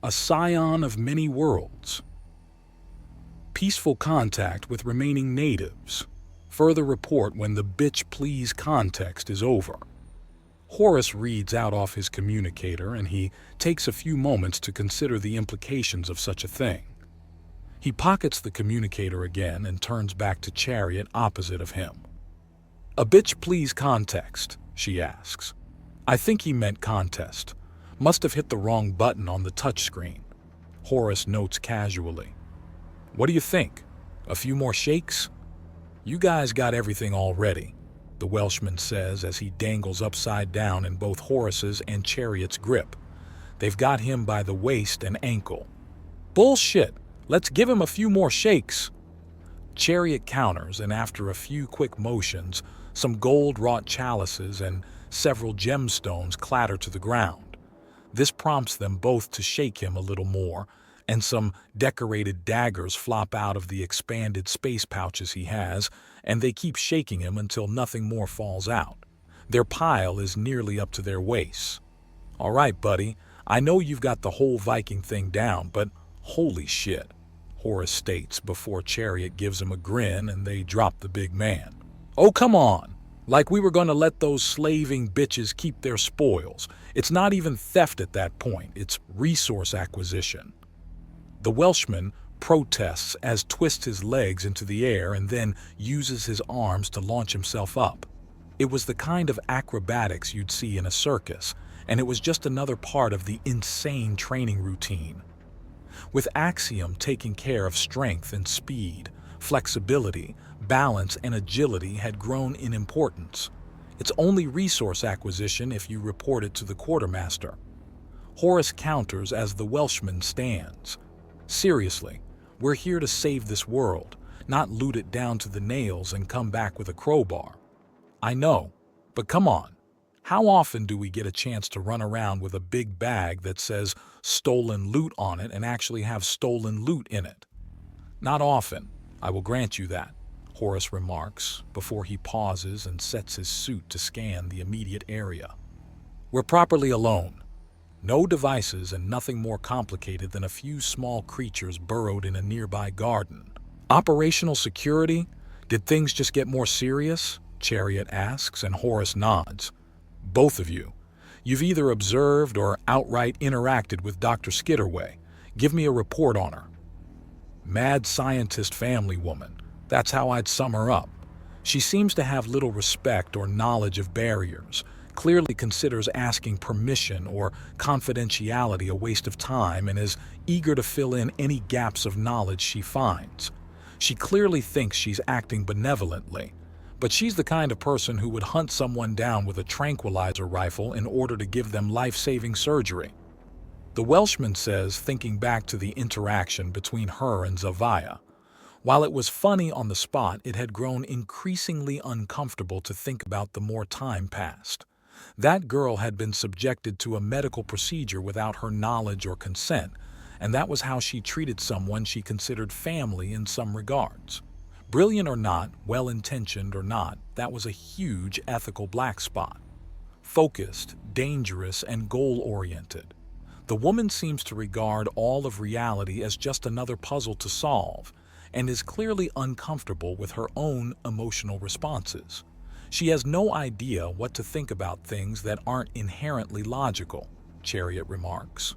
A scion of many worlds. Peaceful contact with remaining natives. Further report when the bitch please context is over. Horus reads out off his communicator, and he takes a few moments to consider the implications of such a thing. He pockets the communicator again and turns back to Chariot opposite of him. "A bitch please context?" she asks. "I think he meant contest. Must have hit the wrong button on the touchscreen." Horus notes casually. "What do you think? A few more shakes?" "You guys got everything already," the Welshman says as he dangles upside down in both Horus's and Chariot's grip. "They've got him by the waist and ankle." "Bullshit! Let's give him a few more shakes." Chariot counters, and after a few quick motions, some gold-wrought chalices and several gemstones clatter to the ground. This prompts them both to shake him a little more, and some decorated daggers flop out of the expanded space pouches he has, and they keep shaking him until nothing more falls out. Their pile is nearly up to their waists. "All right, buddy, I know you've got the whole Viking thing down, but holy shit," Horus states before Chariot gives him a grin and they drop the big man. "Oh, come on! Like we were gonna let those slaving bitches keep their spoils. It's not even theft at that point, it's resource acquisition." The Welshman protests as twists his legs into the air and then uses his arms to launch himself up. It was the kind of acrobatics you'd see in a circus, and it was just another part of the insane training routine. With Axiom taking care of strength and speed, flexibility, balance, and agility had grown in importance. It's only resource acquisition if you report it to the quartermaster. Horus counters as the Welshman stands. "Seriously, we're here to save this world, not loot it down to the nails and come back with a crowbar." "I know, but come on. How often do we get a chance to run around with a big bag that says stolen loot on it and actually have stolen loot in it?" "Not often, I will grant you that," Horus remarks before he pauses and sets his suit to scan the immediate area. "We're properly alone. No devices and nothing more complicated than a few small creatures burrowed in a nearby garden." "Operational security? Did things just get more serious?" Chariot asks, and Horus nods. "Both of you. You've either observed or outright interacted with Dr. Skitterway. Give me a report on her." "Mad scientist family woman. That's how I'd sum her up. She seems to have little respect or knowledge of barriers, clearly considers asking permission or confidentiality a waste of time, and is eager to fill in any gaps of knowledge she finds. She clearly thinks she's acting benevolently, but she's the kind of person who would hunt someone down with a tranquilizer rifle in order to give them life-saving surgery." The Welshman says, thinking back to the interaction between her and Zavaya. While it was funny on the spot, it had grown increasingly uncomfortable to think about the more time passed. That girl had been subjected to a medical procedure without her knowledge or consent, and that was how she treated someone she considered family in some regards. Brilliant or not, well-intentioned or not, that was a huge ethical black spot. Focused, dangerous, and goal-oriented. The woman seems to regard all of reality as just another puzzle to solve, and is clearly uncomfortable with her own emotional responses. She has no idea what to think about things that aren't inherently logical, Chariot remarks.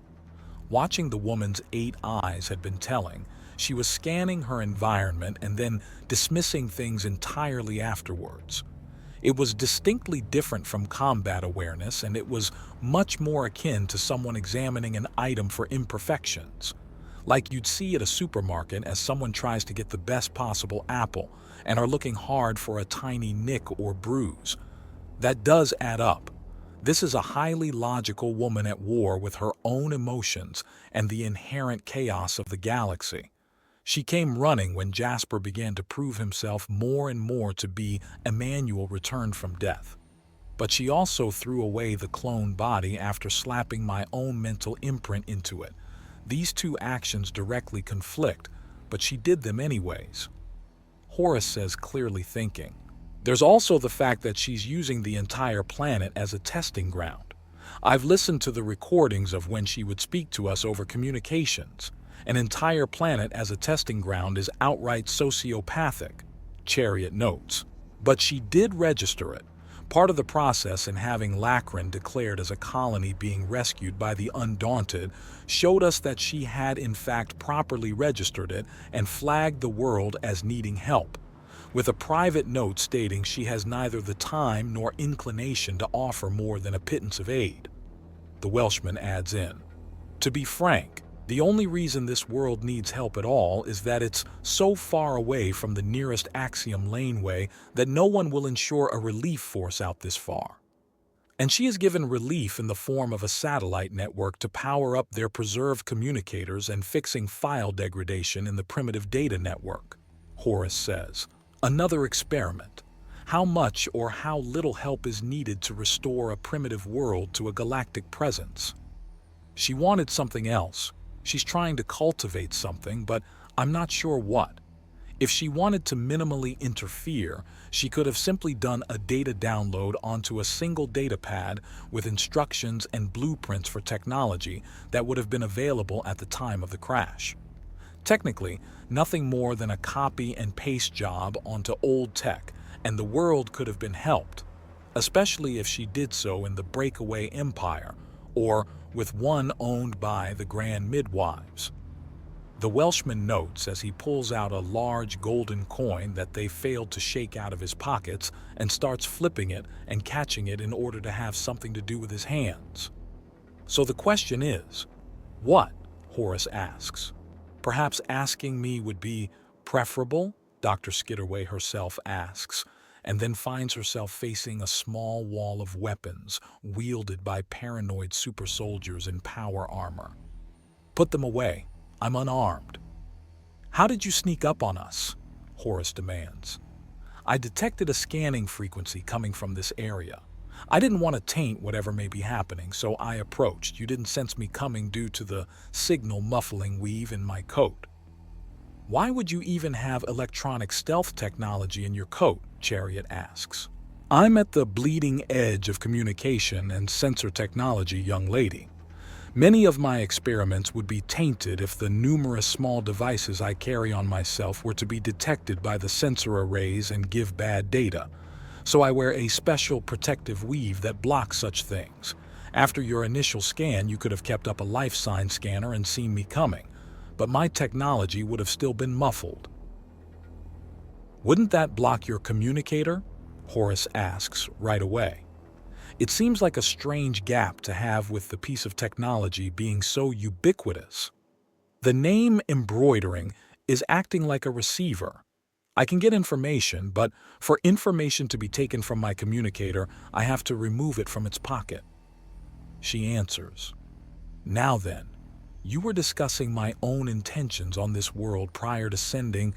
Watching the woman's 8 eyes had been telling. She was scanning her environment and then dismissing things entirely afterwards. It was distinctly different from combat awareness, and it was much more akin to someone examining an item for imperfections, like you'd see at a supermarket as someone tries to get the best possible apple and are looking hard for a tiny nick or bruise. That does add up. This is a highly logical woman at war with her own emotions and the inherent chaos of the galaxy. She came running when Jasper began to prove himself more and more to be Emmanuel returned from death. But she also threw away the clone body after slapping my own mental imprint into it. These two actions directly conflict, but she did them anyways. Horus says, clearly thinking. There's also the fact that she's using the entire planet as a testing ground. I've listened to the recordings of when she would speak to us over communications. An entire planet as a testing ground is outright sociopathic, Chariot notes. But she did register it. Part of the process in having Lacran declared as a colony being rescued by the Undaunted showed us that she had in fact properly registered it and flagged the world as needing help, with a private note stating she has neither the time nor inclination to offer more than a pittance of aid. The Welshman adds in, "To be frank, the only reason this world needs help at all is that it's so far away from the nearest Axiom laneway that no one will ensure a relief force out this far. And she is given relief in the form of a satellite network to power up their preserved communicators and fixing file degradation in the primitive data network," Horace says. Another experiment. How much or how little help is needed to restore a primitive world to a galactic presence? She wanted something else. She's trying to cultivate something, but I'm not sure what. If she wanted to minimally interfere, she could have simply done a data download onto a single data pad with instructions and blueprints for technology that would have been available at the time of the crash. Technically, nothing more than a copy and paste job onto old tech, and the world could have been helped, especially if she did so in the breakaway empire, or with one owned by the Grand Midwives. The Welshman notes as he pulls out a large golden coin that they failed to shake out of his pockets and starts flipping it and catching it in order to have something to do with his hands. So the question is, what? Horace asks. Perhaps asking me would be preferable, Dr. Skidderway herself asks, and then finds herself facing a small wall of weapons wielded by paranoid super soldiers in power armor. "Put them away. I'm unarmed." "How did you sneak up on us?" Horace demands. "I detected a scanning frequency coming from this area. I didn't want to taint whatever may be happening, so I approached. You didn't sense me coming due to the signal muffling weave in my coat." "Why would you even have electronic stealth technology in your coat?" Chariot asks. "I'm at the bleeding edge of communication and sensor technology, young lady. Many of my experiments would be tainted if the numerous small devices I carry on myself were to be detected by the sensor arrays and give bad data. So I wear a special protective weave that blocks such things. After your initial scan, you could have kept up a life sign scanner and seen me coming, but my technology would have still been muffled." "Wouldn't that block your communicator?" Horace asks right away. It seems like a strange gap to have with the piece of technology being so ubiquitous. The name embroidering is acting like a receiver. I can get information, but for information to be taken from my communicator, I have to remove it from its pocket. She answers, "Now then, you were discussing my own intentions on this world prior to sending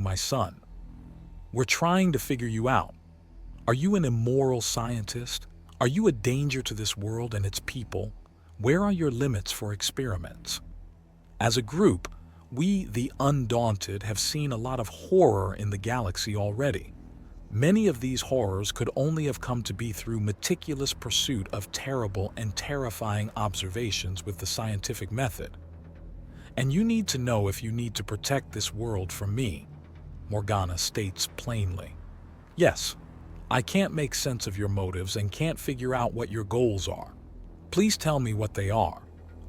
my son. We're trying to figure you out. Are you an immoral scientist? Are you a danger to this world and its people? Where are your limits for experiments? As a group, we, the Undaunted, have seen a lot of horror in the galaxy already. Many of these horrors could only have come to be through meticulous pursuit of terrible and terrifying observations with the scientific method. And you need to know if you need to protect this world from me," Morgana states plainly. "Yes, I can't make sense of your motives and can't figure out what your goals are. Please tell me what they are,"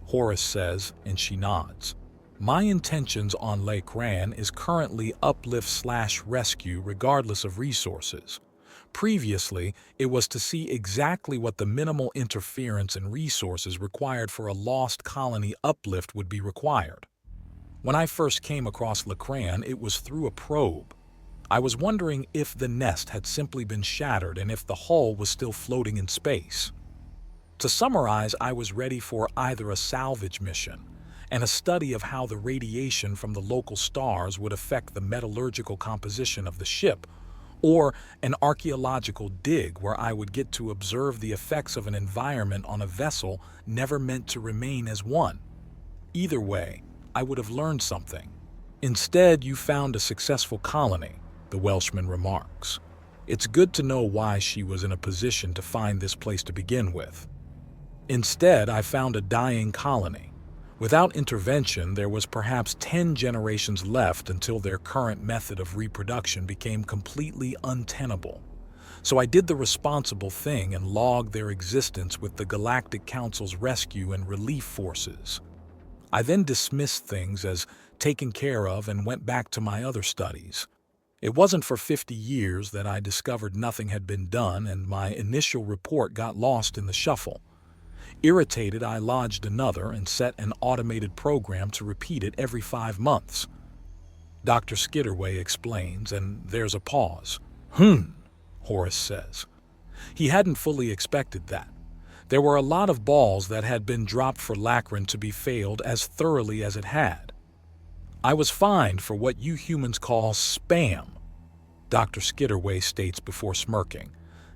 Horace says, and she nods. "My intentions on Lake Ran is currently uplift/rescue regardless of resources. Previously, it was to see exactly what the minimal interference and resources required for a lost colony uplift would be required. When I first came across Lacran, it was through a probe. I was wondering if the nest had simply been shattered and if the hull was still floating in space. To summarize, I was ready for either a salvage mission and a study of how the radiation from the local stars would affect the metallurgical composition of the ship, or an archaeological dig where I would get to observe the effects of an environment on a vessel never meant to remain as one. Either way, I would have learned something. Instead, you found a successful colony," the Welshman remarks. It's good to know why she was in a position to find this place to begin with. Instead, I found a dying colony. Without intervention, there was perhaps 10 generations left until their current method of reproduction became completely untenable. So I did the responsible thing and logged their existence with the Galactic Council's rescue and relief forces. I then dismissed things as taken care of and went back to my other studies. It wasn't for 50 years that I discovered nothing had been done, and my initial report got lost in the shuffle. Irritated, I lodged another and set an automated program to repeat it every 5 months. Dr. Skitterway explains, and there's a pause. Horace says. He hadn't fully expected that. There were a lot of balls that had been dropped for Lachlan to be failed as thoroughly as it had. I was fined for what you humans call spam, Dr. Skitterway states before smirking.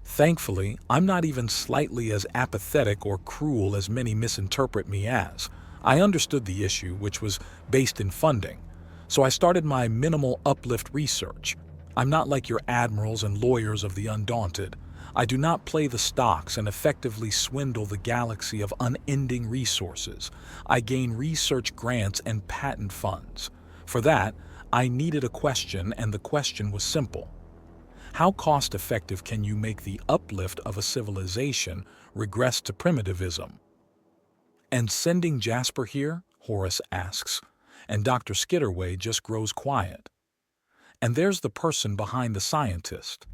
Thankfully, I'm not even slightly as apathetic or cruel as many misinterpret me as. I understood the issue, which was based in funding, so I started my minimal uplift research. I'm not like your admirals and lawyers of the Undaunted. I do not play the stocks and effectively swindle the galaxy of unending resources. I gain research grants and patent funds. For that, I needed a question, and the question was simple. How cost-effective can you make the uplift of a civilization regress to primitivism? And sending Jasper here? Horace asks, and Dr. Skitterway just grows quiet. And there's the person behind the scientist.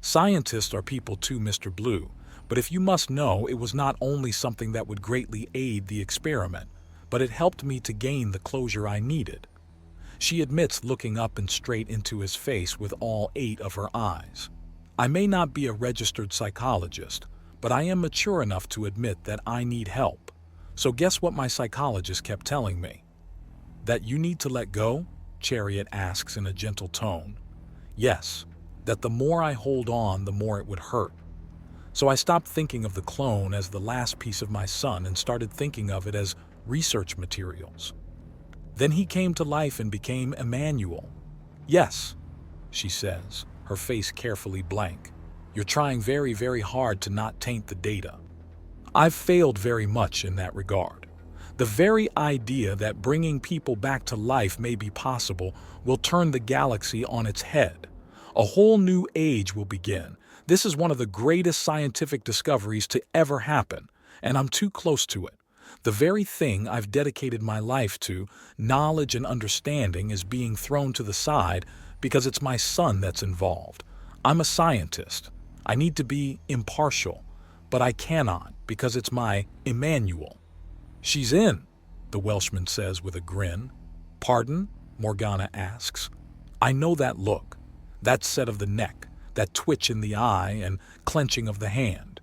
Scientists are people too, Mr. Blue, but if you must know, it was not only something that would greatly aid the experiment, but it helped me to gain the closure I needed. She admits, looking up and straight into his face with all 8 of her eyes. I may not be a registered psychologist, but I am mature enough to admit that I need help. So guess what my psychologist kept telling me? That you need to let go? Chariot asks in a gentle tone. Yes, that the more I hold on, the more it would hurt. So I stopped thinking of the clone as the last piece of my son and started thinking of it as research materials. Then he came to life and became Emmanuel. Yes, she says, her face carefully blank. You're trying very, very hard to not taint the data. I've failed very much in that regard. The very idea that bringing people back to life may be possible will turn the galaxy on its head. A whole new age will begin. This is one of the greatest scientific discoveries to ever happen, and I'm too close to it. The very thing I've dedicated my life to, knowledge and understanding, is being thrown to the side because it's my son that's involved. I'm a scientist. I need to be impartial, but I cannot because it's my Emmanuel. She's in, the Welshman says with a grin. Pardon? Morgana asks. I know that look, that set of the neck, that twitch in the eye and clenching of the hand.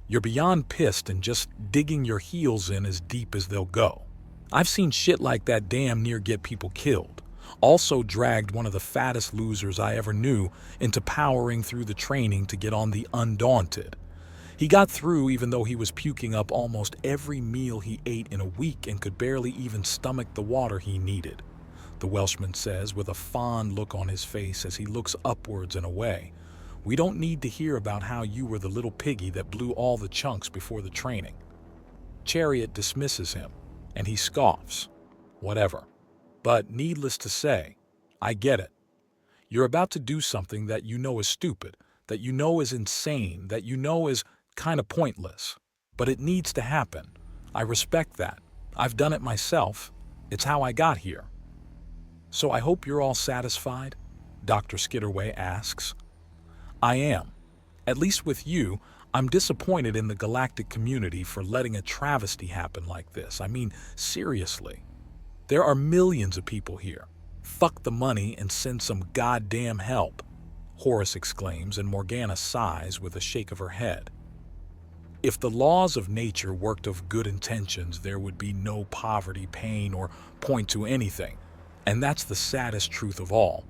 You're beyond pissed and just digging your heels in as deep as they'll go. I've seen shit like that damn near get people killed. Also dragged one of the fattest losers I ever knew into powering through the training to get on the Undaunted. He got through even though he was puking up almost every meal he ate in a week and could barely even stomach the water he needed, the Welshman says with a fond look on his face as he looks upwards and away. We don't need to hear about how you were the little piggy that blew all the chunks before the training. Chariot dismisses him, and he scoffs. Whatever. But needless to say, I get it. You're about to do something that you know is stupid, that you know is insane, that you know is kind of pointless. But it needs to happen. I respect that. I've done it myself. It's how I got here. So I hope you're all satisfied? Dr. Skitterway asks. I am. At least with you, I'm disappointed in the galactic community for letting a travesty happen like this. I mean, seriously. There are millions of people here. Fuck the money and send some goddamn help, Horace exclaims, and Morgana sighs with a shake of her head. If the laws of nature worked of good intentions, there would be no poverty, pain, or point to anything. And that's the saddest truth of all.